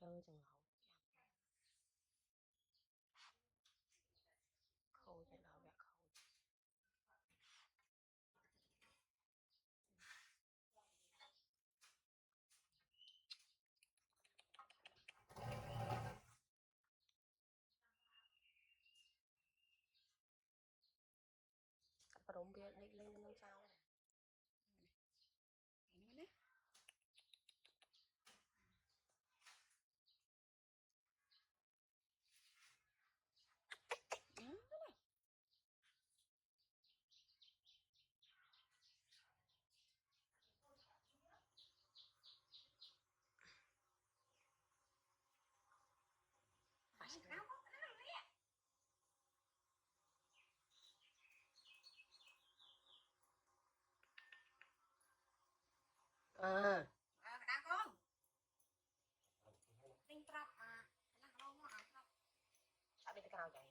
rơ chẳng hậu khâu chẳng hậu vẹt khâu cặp rốn bia lên lên lên sao này à đang con tinh trap à đang lâu nó ăn trap sao biết cái nào vậy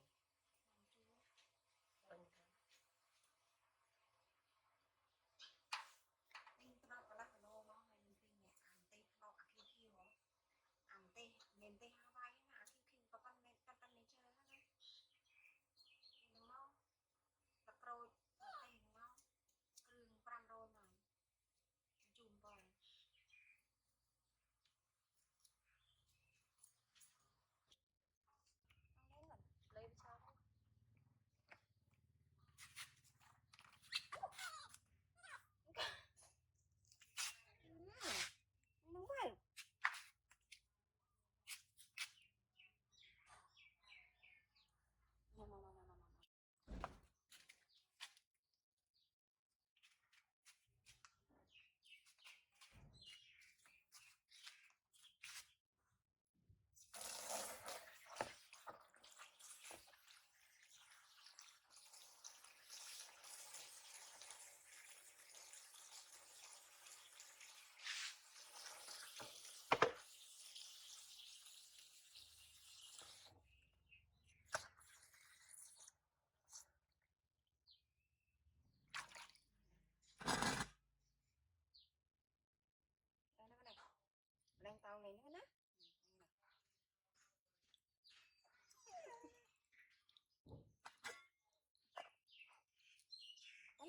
tinh trap là lâu nó mình tinh nhẹ ăn tê nó ăn kia kia hả ăn tê miền tê Hawaii nó ăn kia kia có con men con con chơi hết đấy đúng không tập rồi tê đúng không kêu pram rồi mà chùm bò lên sao đúng rồi lên tàu này nữa nè chưa bắt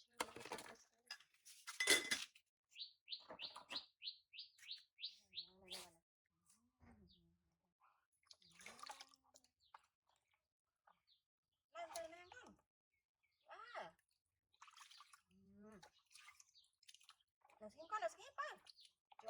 cặp rốn lên từ lên con à nó xem con nó xem con chưa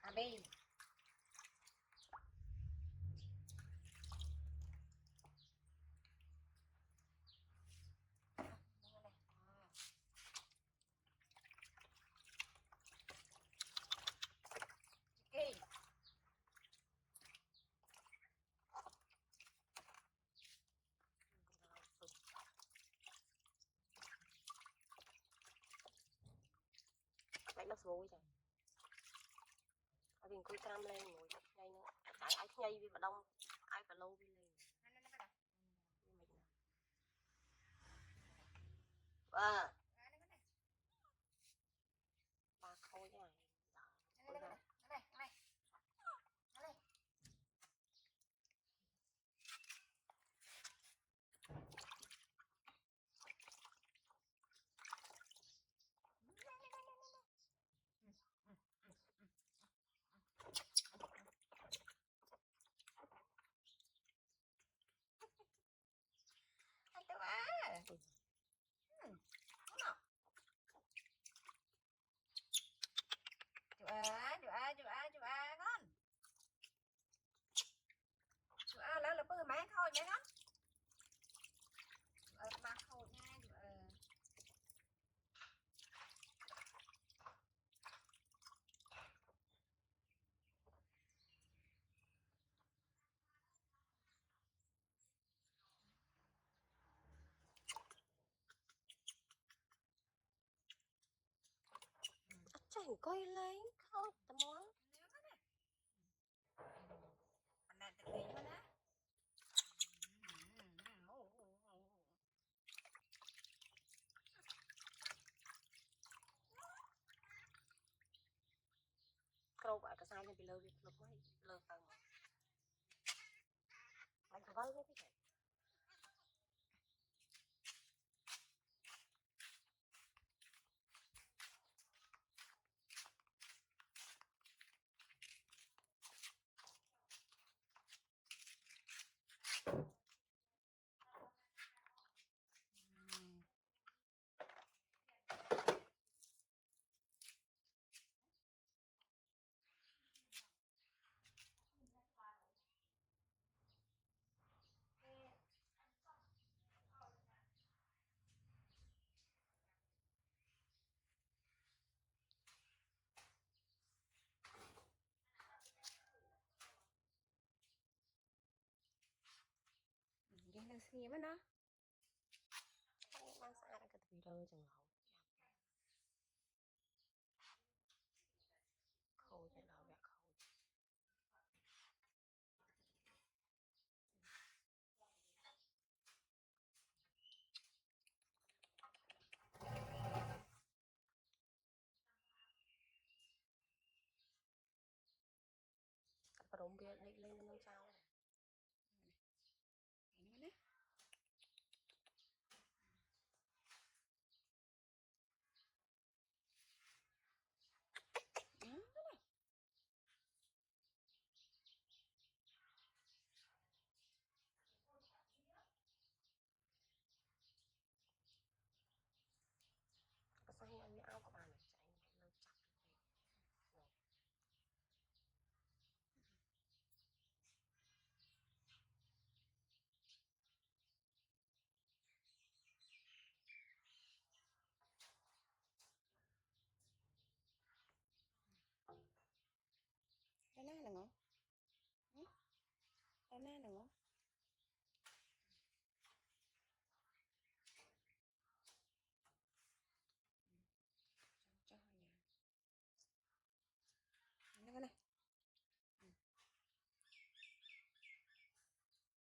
à đi Kì. lại nó vui rồi ở bên cuối cam lên ngồi nhây nữa tại ai nhây vì mà đông ai phải lâu vì lên và ba khôi này chú à con chú à là bự máy thôi nhé con má khâu nha Ôi coi lên thôi tao muốn anh này tự nhiên đó câu bạn cái sai này bị lơ việc lục mấy lơ tầng anh phải vâng cái gì đi lên xe với nó đang xa cái bị lơ chừng hậu khâu cho đầu vẹt khâu cái đồng bia đi lên bên sau nó nè cái sai anh áo của bạn này chạy lơ chặt đó nè là ngó đó nè là ngó